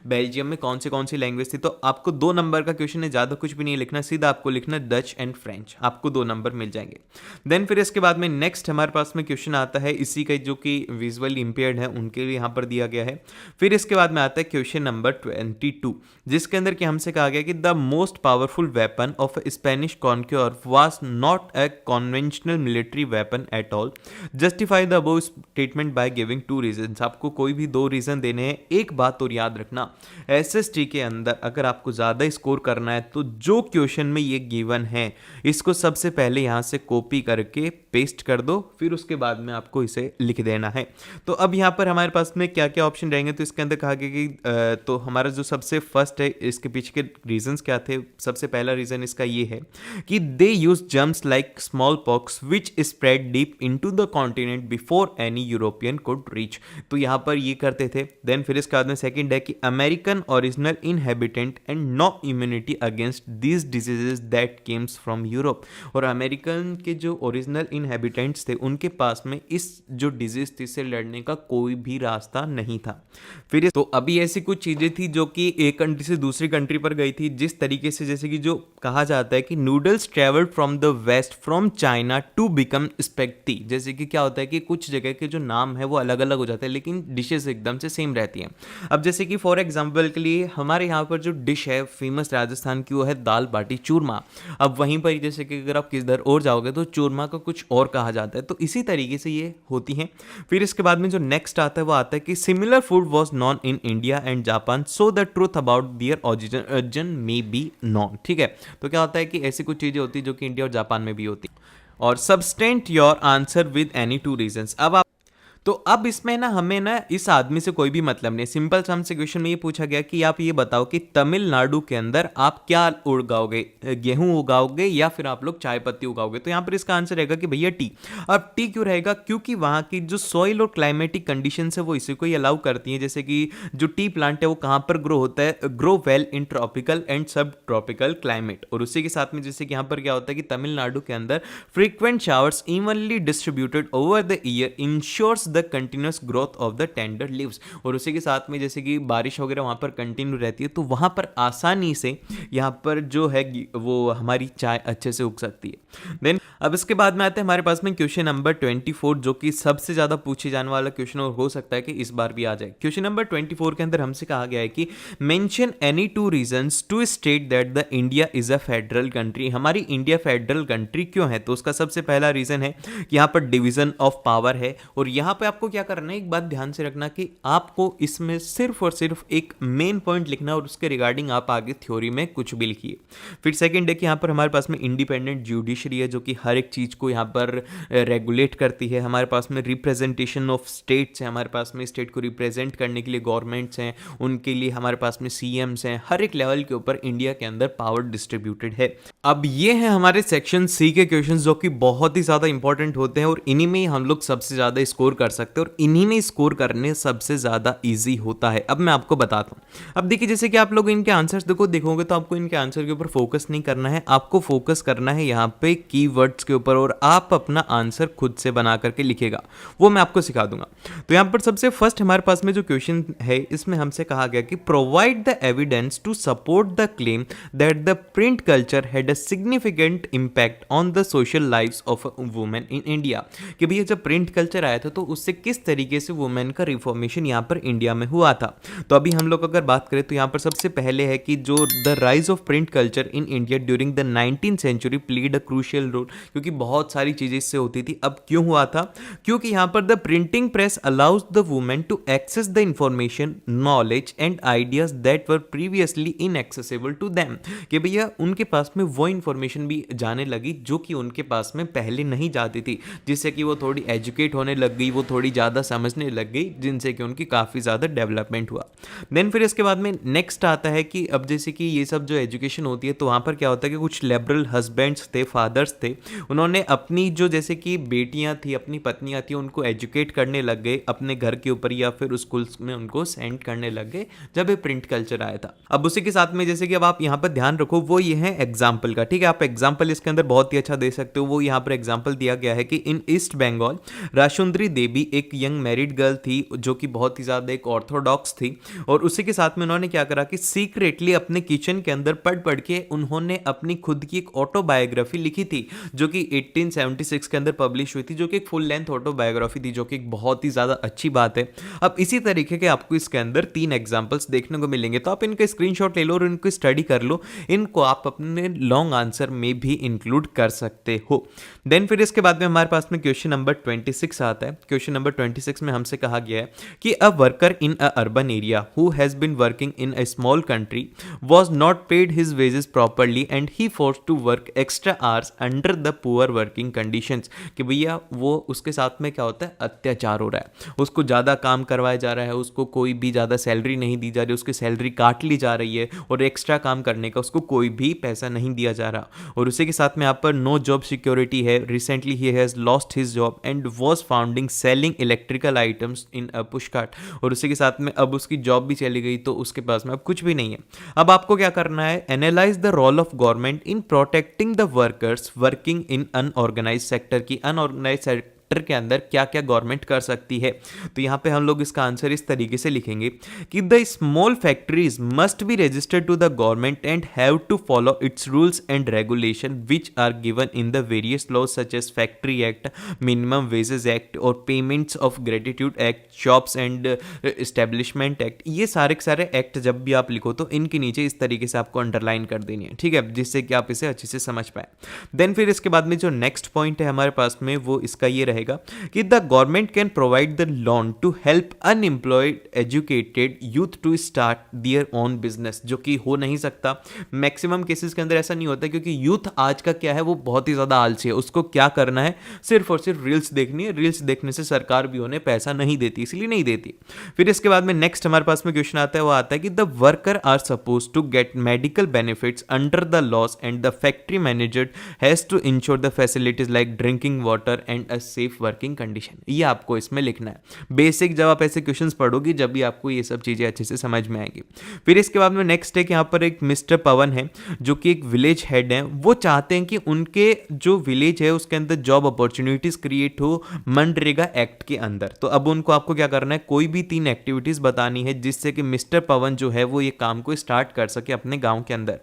बेल्जियम में कौन सी लैंग्वेज थी। तो आपको 2 नंबर का क्वेश्चन है, ज़्यादा कुछ भी नहीं लिखना, सीधा आपको लिखना डच एंड फ्रेंच, आपको 2 नंबर मिल जाएंगे। देन फिर इसके बाद में नेक्स्ट हमारे पास में क्वेश्चन आता है इसी का, जो कि विजुअली इंपेयर्ड है उनके लिए यहाँ पर दिया गया है। फिर इसके बाद में आता है क्वेश्चन नंबर 22, जिसके अंदर कि हमसे कहा गया कि the most powerful weapon of Spanish conquer was not a conventional military nuclear weapon at all, justify the above statement by giving 2 reasons. आपको कोई भी 2 रीजन देने हैं। एक बात और याद रखना, एसएसटी के अंदर अगर आपको ज़्यादा स्कोर करना है तो जो क्वेश्चन में ये गिवन है इसको सबसे पहले यहाँ से कॉपी करके पेस्ट कर दो, फिर उसके बाद में आपको इसे लिख देना है। तो अब यहाँ पर हमारे पास में क्या क्या ऑप्शन रहेंगे, तो इसके अंदर कहा गया कि तो हमारा जो सबसे फर्स्ट है, इसके पीछे के रीजंस क्या थे। सबसे पहला रीजन इसका ये है कि they use germs like small pox which spread deep into the continent before any European could reach. तो यहाँ पर ये करते थे। देन फिर इसके बाद में सेकंड है कि American original inhabitant and no immunity against these diseases that came from Europe. और अमेरिकन के जो ओरिजिनल इनहेबिटेंट्स थे उनके पास में इस जो डिजीज थी से लड़ने का कोई भी रास्ता नहीं था। फिर तो अभी ऐसी कुछ चीजें थी जो कि एक कंट्री से दूसरी कंट्री पर गई थी, जिस तरीके से जैसे कि जो कहा जाता है कि noodles travelled from the west from China to become spaghetti. जैसे कि क्या होता है कि कुछ जगह के जो नाम है वो अलग अलग हो जाते हैं लेकिन डिशेस एकदम से सेम रहती हैं। अब जैसे कि फॉर एग्जांपल के लिए हमारे यहाँ पर जो डिश है फेमस राजस्थान की वो है दाल बाटी चूरमा। अब वहीं पर जैसे कि अगर आप किधर और जाओगे तो चूरमा को कुछ और कहा जाता है। तो इसी तरीके से ये होती हैं। फिर इसके बाद में जो नेक्स्ट आता है वो आता है कि similar food was known in India and Japan so the truth about their origin may be known. ठीक है, तो क्या होता है कि ऐसी कुछ चीजें होती है जो कि इंडिया और जापान में भी होती है। और substantiate your answer with any 2 reasons. अब इसमें ना हमें ना इस आदमी से कोई भी मतलब नहीं। सिंपल सा हमसे क्वेश्चन में ये पूछा गया कि आप ये बताओ कि तमिलनाडु के अंदर आप क्या उगाओगे, गेहूं उगाओगे या फिर आप लोग चाय पत्ती उगाओगे। तो यहाँ पर इसका आंसर रहेगा कि भैया टी। अब टी क्यों रहेगा, क्योंकि वहाँ की जो सॉइल और क्लाइमेटिक कंडीशन है वो इसी को ही अलाउ करती है। जैसे कि जो टी प्लांट है वो कहाँ पर ग्रो होता है, grow well in tropical and सब ट्रॉपिकल क्लाइमेट। और उसी के साथ में जैसे कि यहाँ पर क्या होता है कि तमिलनाडु के अंदर frequent showers evenly distributed over the year ensures the continuous growth of the tender leaves. और उसी के साथ में जैसे कि बारिश वगैरह वहां पर कंटिन्यू रहती है तो वहां पर आसानी से यहाँ पर जो है वो हमारी चाय अच्छे से उग सकती है। देन अब इसके बाद में आते हैं हमारे पास में क्वेश्चन नंबर 24, जो कि सबसे ज्यादा पूछे जाने वाला क्वेश्चन और हो सकता है कि इस बार भी आ जाए। क्वेश्चन नंबर 24 के अंदर हमसे कहा गया है कि mention any 2 reasons to state that the India is a federal country. हमारी इंडिया फेडरल कंट्री क्यों है, तो उसका सबसे पहला रीजन है कि यहाँ पर डिवीजन ऑफ पावर है। और यहाँ पे आपको क्या करना है, एक बात ध्यान से रखना कि आपको इसमें सिर्फ और सिर्फ एक मेन पॉइंट लिखना और उसके रिगार्डिंग आप आगे थ्योरी में कुछ भी लिखिए। फिर सेकंड है कि यहाँ पर हमारे पास में इंडिपेंडेंट जुडिशरी है जो कि हर एक चीज को यहाँ पर रेगुलेट करती है। हमारे पास में रिप्रेजेंटेशन ऑफ स्टेट्स है, हमारे पास में स्टेट को रिप्रेजेंट करने के लिए गवर्नमेंट्स हैं, उनके लिए हमारे पास में सीएम्स हैं। हर एक लेवल के ऊपर इंडिया के अंदर पावर डिस्ट्रीब्यूटेड है। अब ये है हमारे सेक्शन सी के क्वेश्चंस जो कि बहुत ही ज्यादा इंपॉर्टेंट होते हैं और इन्हीं में ही हम लोग सबसे ज्यादा स्कोर कर सकते हैं और इन्हीं में स्कोर करने सबसे ज्यादा इजी होता है। अब मैं आपको बताता हूं। अब देखिए जैसे कि आप लोग इनके आंसर्स देखोगे तो आपको इनके आंसर के ऊपर फोकस नहीं करना है, आपको फोकस करना है यहाँ पे कीवर्ड्स के ऊपर और आप अपना आंसर खुद से बना करके लिखेगा, वो मैं आपको सिखा दूंगा। तो यहाँ पर सबसे फर्स्ट हमारे पास में जो क्वेश्चन है इसमें हमसे कहा गया कि provide the evidence to support the claim that the print culture had a significant impact on the social lives of women in India. कि भैया जब प्रिंट कल्चर आया था तो उससे किस तरीके से वुमेन का रिफॉर्मेशन यहाँ पर इंडिया में हुआ था। तो अभी हम लोग अगर बात करें तो यहाँ पर सबसे पहले है कि जो the rise of print culture in India during the 19th century played a crucial role, क्योंकि बहुत सारी चीजें इससे होती थी। अब क्यों हुआ था, क्योंकि यहाँ पर the printing press allows the women to access the information, knowledge and ideas that were previously inaccessible to them. कि भैया उनके पास में वो इंफॉर्मेशन भी जाने लगी जो कि उनके पास में पहले नहीं जाती थी, जिससे कि वो थोड़ी एजुकेट होने लग गई, वो थोड़ी ज़्यादा समझने लग गई, जिनसे कि उनकी काफ़ी ज़्यादा डेवलपमेंट हुआ। देन फिर इसके बाद में नेक्स्ट आता है कि अब जैसे कि ये सब जो एजुकेशन होती है तो वहाँ पर क्या होता है कि कुछ लिबरल हस्बैंड्स थे, फादर्स थे, उन्होंने अपनी जो जैसे कि बेटियाँ थी, अपनी पत्नियाँ थी, उनको एजुकेट करने लग गए अपने घर के ऊपर या फिर स्कूल्स में उनको सेंड करने लग गए जब ये प्रिंट कल्चर आया था। अब उसी के साथ में जैसे कि अब आप यहाँ पर ध्यान रखो वो ये है एग्जाम्पल का, ठीक है। आप एग्जाम्पल इसके अंदर बहुत ही अच्छा दे सकते हो। वो यहाँ पर एग्जाम्पल दिया गया है कि इन ईस्ट बंगाल राशुंदरी देवी एक यंग मैरिड गर्ल थी जो कि बहुत ही ज्यादा एक ऑर्थोडॉक्स थी और उसी के साथ में उन्होंने क्या करा कि सीक्रेटली अपने किचन के अंदर पढ़ के उन्होंने अपनी खुद की एक ऑटोबायोग्राफी लिखी थी जो कि 1876 के अंदर पब्लिश हुई थी, जो कि एक फुल लेंथ ऑटोबायोग्राफी थी, जो कि एक बहुत ही ज्यादा अच्छी बात है। अब इसी तरीके के आपको इसके अंदर 3 एग्जाम्पल्स देखने को मिलेंगे, तो आप इनका स्क्रीनशॉट ले लो और इनको स्टडी कर लो। इनको आप अपने रॉन्ग आंसर में भी इंक्लूड कर सकते हो। देन फिर इसके बाद में हमारे पास में क्वेश्चन नंबर 26 आता है। क्वेश्चन नंबर 26 में हमसे कहा गया है कि a worker in a urban area who has been working in a small country was not paid his wages properly and he forced to work extra hours under the poor working conditions। कि भैया वो उसके साथ में क्या होता है, अत्याचार हो रहा है, उसको ज़्यादा काम करवाया जा रहा है, उसको कोई भी ज़्यादा सैलरी नहीं दी जा रही, उसकी सैलरी काट ली जा रही है और एक्स्ट्रा काम करने का उसको कोई भी पैसा नहीं दिया जा रहा। और उसी के साथ में यहाँ पर नो जॉब सिक्योरिटी है। Recently he has lost his job and was founding selling electrical items in a push cart. और उसी के साथ में अब उसकी जॉब भी चली गई तो उसके पास में अब कुछ भी नहीं है। अब आपको क्या करना है, analyse the role of government in protecting the workers working in unorganised sector की अनऑर्गेनाइज सेक्टर के अंदर क्या क्या गवर्नमेंट कर सकती है। तो यहाँ पे हम लोग इसका आंसर इस तरीके से लिखेंगे कि the small factories must be registered to the government and have to follow its rules and regulation which are given in the various laws such as factory act, minimum wages act और payments of gratitude act, jobs and establishment act. ये सारे के सारे act जब भी आप लिखो तो इनके नीचे इस तरीके से आपको अंडरलाइन कर देनी है, ठीक है, जिससे कि आप इसे अच्छे से समझ पाए। देन फिर इसके बाद में जो नेक्स्ट पॉइंट है हमारे पास में वो इसका ये रहेगा कि the government can provide the loan to help unemployed educated youth to start their own business, जो कि हो नहीं सकता। मैक्सिमम केसेस के अंदर ऐसा नहीं होता क्योंकि यूथ आज का क्या है, वो बहुत ही ज्यादा आलसी है। उसको क्या करना है, सिर्फ और सिर्फ रील्स देखनी है। रील्स देखने से सरकार भी उन्हें पैसा नहीं देती, इसलिए नहीं देती। फिर इसके बाद में नेक्स्ट हमारे पास में क्वेश्चन आता है, वो आता है कि the worker are suppose to get medical benefits under the laws and the factory manager has to ensure the facilities like drinking water and a safe working condition. ये आपको इसमें लिखना है। बेसिक जब आप ऐसे क्वेश्चंस पढ़ोगी जब भी आपको ये सब चीजें अच्छे से समझ में आएगी। फिर इसके बाद में नेक्स्ट है कि यहाँ पर एक मिस्टर पवन है जो कि एक विलेज हेड है। वो चाहते हैं कि उनके जो विलेज है उसके अंदर जॉब अपॉर्चुनिटीज क्रिएट हो मनरेगा एक्ट के अंदर। तो अब उनको आपको क्या करना है, कोई भी 3 एक्टिविटीज बतानी है जिससे कि मिस्टर पवन जो है वो ये काम को स्टार्ट कर सके अपने गांव के अंदर।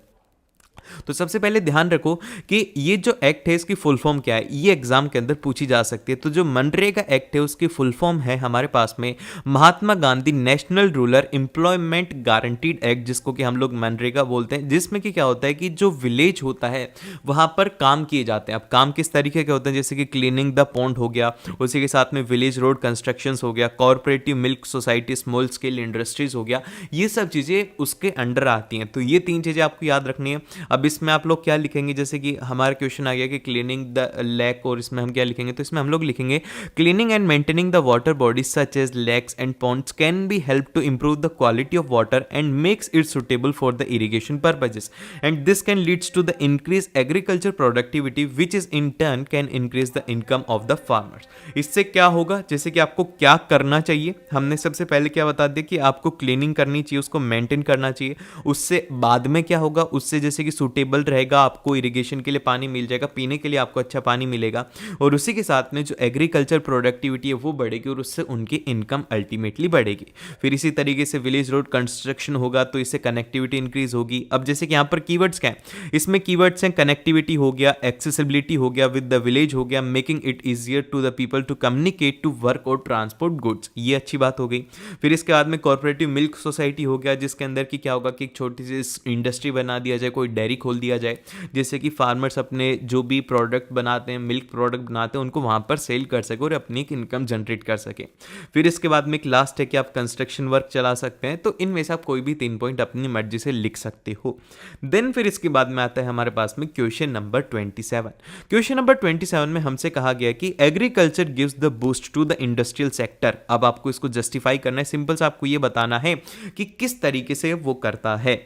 तो सबसे पहले ध्यान रखो कि ये जो एक्ट है इसकी फुल फॉर्म क्या है, ये एग्जाम के अंदर पूछी जा सकती है। तो जो मनरेगा एक्ट है उसकी फुल फॉर्म है हमारे पास में Mahatma Gandhi national rural employment guaranteed act, जिसको कि हम लोग मनरेगा बोलते हैं। जिसमें कि क्या होता है कि जो विलेज होता है वहां पर काम किए जाते हैं। अब काम किस तरीके के होते हैं, जैसे कि क्लीनिंग द पॉन्ड हो गया, उसी के साथ में विलेज रोड कंस्ट्रक्शन हो गया, corporative milk society, small scale industries हो गया, ये सब चीजें उसके अंडर आती हैं। तो ये 3 चीजें आपको याद रखनी है। अब इसमें आप लोग क्या लिखेंगे, जैसे कि हमारा क्वेश्चन आ गया कि क्लीनिंग द लेक, और इसमें हम क्या लिखेंगे, तो इसमें हम लोग लिखेंगे cleaning and maintaining the water bodies such as lakes and ponds can be help to improve the quality of water and makes it suitable for the irrigation purposes and this can leads to the increase agriculture productivity which is in turn can increase the income of the farmers. इससे क्या होगा, जैसे कि आपको क्या करना चाहिए, हमने सबसे पहले क्या बता दिया कि आपको क्लीनिंग करनी चाहिए, उसको मेंटेन करना चाहिए। उससे बाद में क्या होगा, उससे जैसे कि सुटेबल रहेगा, आपको इरिगेशन के लिए पानी मिल जाएगा, पीने के लिए आपको अच्छा पानी मिलेगा, और उसी के साथ में जो एग्रीकल्चर प्रोडक्टिविटी है वो बढ़ेगी और उससे उनकी इनकम अल्टीमेटली बढ़ेगी। फिर इसी तरीके से विलेज रोड कंस्ट्रक्शन होगा तो इससे कनेक्टिविटी इंक्रीज होगी। अब जैसे कि यहाँ पर कीवर्ड्स क्या है, इसमें कीवर्ड्स हैं कनेक्टिविटी हो गया, एक्सेसिबिलिटी हो गया, विद द विलेज हो गया, making it easier to the people to communicate to work और ट्रांसपोर्ट गुड्स, ये अच्छी बात हो गई। फिर इसके बाद में कॉर्पोरेटिव मिल्क सोसाइटी हो गया, जिसके अंदर की क्या होगा कि एक छोटी सी इंडस्ट्री बना दिया जाए, कोई डेयरी खोल दिया जाए, जिससे कि फार्मर्स अपने जो भी प्रोडक्ट बनाते हैं, मिल्क प्रोडक्ट बनाते हैं, उनको वहां पर सेल कर सके और अपनी एक इनकम जनरेट कर सके। फिर इसके बाद में एक लास्ट है कि आप कंस्ट्रक्शन वर्क चला सकते हैं। तो इनमें से आप कोई भी 3 पॉइंट अपनी मर्जी से लिख सकते हो। देन फिर इसके बाद में आता है हमारे पास में क्वेश्चन नंबर 27। क्वेश्चन नंबर 27 में हमसे कहा गया कि agriculture gives the boost to the industrial sector. अब आपको इसको जस्टिफाई करना है, सिंपल सा आपको ये बताना है कि किस तरीके से वो करता है।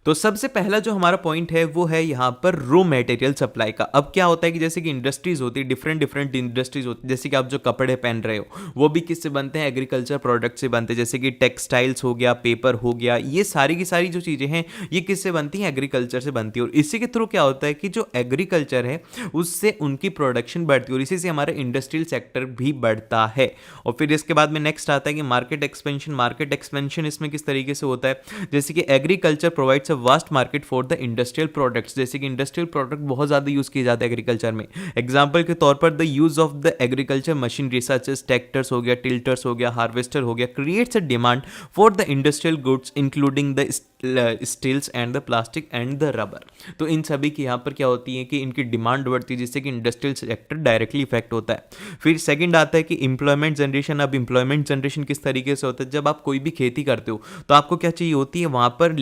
तो सबसे पहला जो हमारा पॉइंट है वो है यहाँ पर रॉ मटेरियल सप्लाई का। अब क्या होता है कि जैसे कि इंडस्ट्रीज होती है, डिफरेंट इंडस्ट्रीज होती है, जैसे कि आप जो कपड़े पहन रहे हो वो भी किससे बनते हैं, एग्रीकल्चर प्रोडक्ट से बनते हैं, जैसे कि टेक्सटाइल्स हो गया, पेपर हो गया, ये सारी की सारी जो चीज़ें हैं ये किससे बनती हैं, एग्रीकल्चर से बनती है। और इसी के थ्रू क्या होता है कि जो एग्रीकल्चर है उससे उनकी प्रोडक्शन बढ़ती है और इसी से हमारा इंडस्ट्रियल सेक्टर भी बढ़ता है। और फिर इसके बाद में नेक्स्ट आता है कि मार्केट एक्सपेंशन। मार्केट एक्सपेंशन इसमें किस तरीके से होता है, जैसे कि agriculture provides vast market for the industrial products, जैसे कि इंडस्ट्रियल प्रोडक्ट बहुत ज्यादा यूज किए जाते हैं एग्रीकल्चर में। एग्जांपल के तौर पर the use of the agriculture machinery such as tractors हो गया, टिल्टर्स हो गया, हार्वेस्टर हो गया, creates a demand for the industrial goods including the steels and the plastic and the rubber. तो इन सभी की यहाँ पर क्या होती है कि इनकी डिमांड बढ़ती है, जिससे कि इंडस्ट्रियल सेक्टर डायरेक्टली इफेक्ट होता है। फिर सेकंड आता है कि एम्प्लॉयमेंट जनरेशन। अब एम्प्लॉयमेंट जनरेशन किस तरीके से होता है, जब आप कोई भी खेती करते हो तो आपको क्या चाहिए होती है वहाँ पर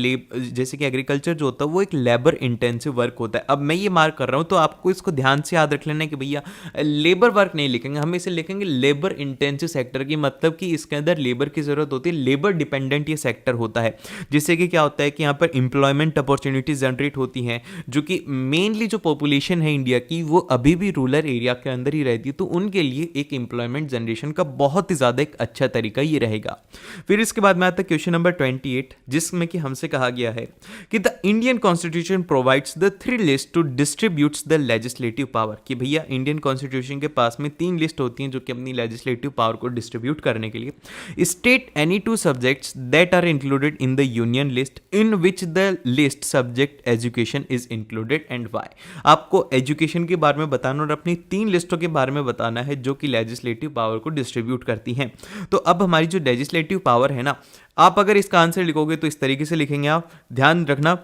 जैसे कि एग्रीकल्चर जो होता है वो एक लेबर इंटेंसिव वर्क होता है। अब मैं ये मार्क कर रहा हूँ तो आपको इसको ध्यान से याद रख लेना है कि भैया लेबर वर्क नहीं लिखेंगे, हम इसे लिखेंगे लेबर इंटेंसिव सेक्टर की, मतलब कि इसके अंदर लेबर की जरूरत होती है, लेबर डिपेंडेंट ये सेक्टर होता है। जिससे कि क्या होता है कि यहाँ पर एम्प्लॉयमेंट अपॉर्चुनिटीज जनरेट होती हैं, जो कि मेनली जो पॉपुलेशन है इंडिया की वो अभी भी रूरल एरिया के अंदर ही रहती है, तो उनके लिए एक एम्प्लॉयमेंट जनरेशन का बहुत ही ज़्यादा एक अच्छा तरीका ये रहेगा। फिर इसके बाद में आता है क्वेश्चन नंबर 28, जिसमें कि हमसे कहा गया है कि the Indian constitution provides the 3 list to distributes the legislative power. कि भैया इंडियन कॉन्स्टिट्यूशन के पास में 3 लिस्ट होती हैं जो कि अपनी लेजिस्लेटिव पावर को डिस्ट्रीब्यूट करने के लिए। State any 2 subjects that are included in the union list in which the list subject education is included and why. आपको एजुकेशन के बारे में बताना और अपनी 3 लिस्टों के बारे में बताना है जो कि लेजिस्लेटिव पावर को डिस्ट्रीब्यूट करती हैं। तो अब हमारी जो लेजिस्लेटिव पावर है ना, आप अगर इसका आंसर लिखोगे तो इस तरीके से लिखेंगे, आप ध्यान रखना।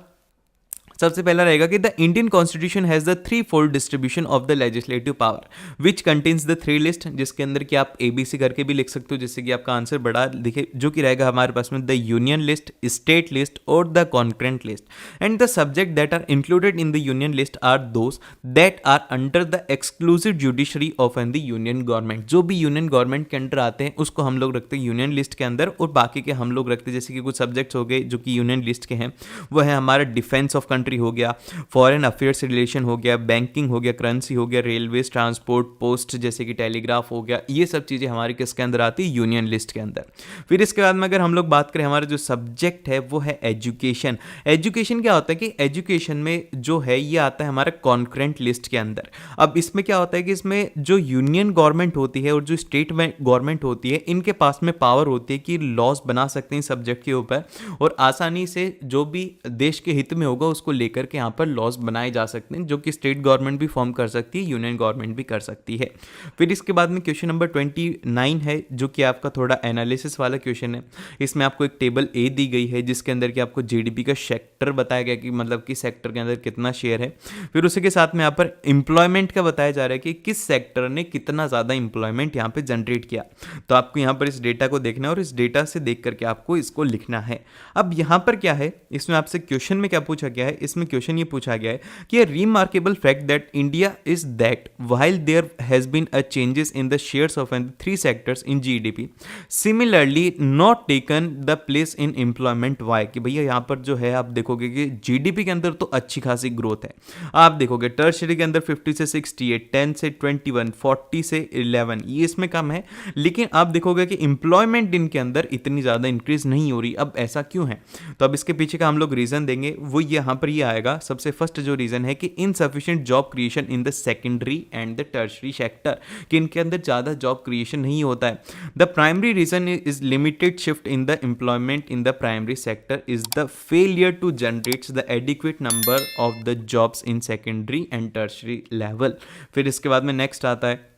सबसे पहला रहेगा कि the Indian constitution has the 3-fold distribution of the legislative power which contains the 3 list, जिसके अंदर कि आप ABC करके भी लिख सकते हो जिससे कि आपका आंसर बड़ा दिखे, जो कि रहेगा हमारे पास में the union list, state list और the concurrent list. And the subject that are included in the union list are those that are under the exclusive judiciary of an the union government. जो भी union government के under आते हैं उसको हम लोग रखते हैं यूनियन लिस्ट के अंदर, और बाकी के हम लोग रखते हैं जैसे कि कुछ सब्जेक्ट्स हो गए जो कि यूनियन लिस्ट के हैं, वो है हमारा डिफेंस ऑफ कंट्री हो गया, फॉरेन अफेयर्स रिलेशन हो गया, बैंकिंग हो गया, करेंसी हो गया, रेलवेज, ट्रांसपोर्ट, पोस्ट जैसे कि टेलीग्राफ हो गया। ये सब चीज़ें हमारी किसके अंदर आती है, यूनियन लिस्ट के अंदर। फिर इसके बाद में अगर हम लोग बात करें, हमारा जो सब्जेक्ट है वो है एजुकेशन। एजुकेशन क्या होता है कि एजुकेशन में जो है ये आता है हमारा कॉन्करेंट लिस्ट के अंदर। अब इसमें क्या होता है कि इसमें जो यूनियन गवर्नमेंट होती है और जो स्टेट गवर्नमेंट होती है, इनके पास में पावर होती है कि लॉज बना सकते हैं सब्जेक्ट के ऊपर, और आसानी से जो भी देश के हित में होगा उसको लेकर के यहाँ पर लॉज बनाए जा सकते हैं, जो कि स्टेट गवर्नमेंट भी फॉर्म कर सकती है, यूनियन गवर्नमेंट भी कर सकती है। फिर इसके बाद में क्वेश्चन नंबर 29 है जो कि आपका थोड़ा एनालिसिस वाला क्वेश्चन है। इसमें आपको एक टेबल ए दी गई है जिसके अंदर कि आपको जीडीपी का सेक्टर बताया गया कि मतलब कि सेक्टर के अंदर कितना शेयर है। फिर उसी के साथ में यहाँ पर एम्प्लॉयमेंट का बताया जा रहा है कि किस सेक्टर ने कितना ज़्यादा एम्प्लॉयमेंट यहाँ पे जनरेट किया। तो आपको यहाँ पर इस डेटा को देखना है और इस डेटा से देख करके आपको इसको लिखना है। अब यहाँ पर क्या है, इसमें आपसे क्वेश्चन में क्या पूछा गया है, इसमें क्वेश्चन ये पूछा गया है कि a remarkable fact that India is that while there has been a changes in the shares of the 3 sectors in GDP, similarly not taken the place in employment। why? कि भैया यहाँ पर जो है आप देखोगे कि GDP के अंदर तो अच्छी खासी ग्रोथ है, आप देखोगे टर्शरी के अंदर 50 से 68, 10 से 21, 40 से 11, ये इसमें कम है, लेकिन आप देखोगे कि एम्प्लॉयमेंट इनके अंदर इतनी ज़्यादा इंक्रीज नहीं हो रही। अब ऐसा क्यों है, तो अब इसके पीछे का हम लोग रीज़न देंगे, वो यहाँ पर ये आएगा। सबसे फर्स्ट जो रीजन है कि insufficient job creation in the secondary and the tertiary sector, कि इनके अंदर ज़्यादा जॉब क्रिएशन नहीं होता है। The primary reason is limited shift in the employment in the primary sector is the failure to generate the adequate number of the jobs in secondary and tertiary level. फिर इसके बाद में next आता है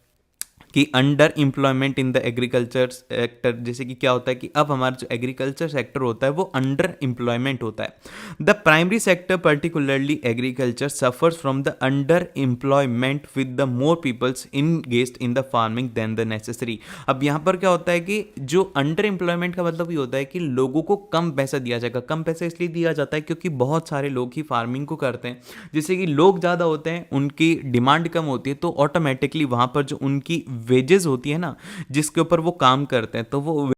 कि under employment in the agriculture sector, जैसे कि क्या होता है कि अब हमारा जो एग्रीकल्चर सेक्टर होता है वो अंडर एम्प्लॉयमेंट होता है। The primary sector particularly agriculture suffers from the under employment with the more peoples engaged in the farming than the necessary. अब यहाँ पर क्या होता है कि जो अंडर एम्प्लॉयमेंट का मतलब ये होता है कि लोगों को कम पैसा दिया जाएगा। कम पैसा इसलिए दिया जाता है क्योंकि बहुत सारे लोग ही फार्मिंग को करते हैं, जैसे कि लोग ज़्यादा होते हैं, उनकी डिमांड कम होती है, तो ऑटोमेटिकली वहाँ पर जो उनकी वेजेस होती है ना, जिसके ऊपर वो काम करते हैं, तो वो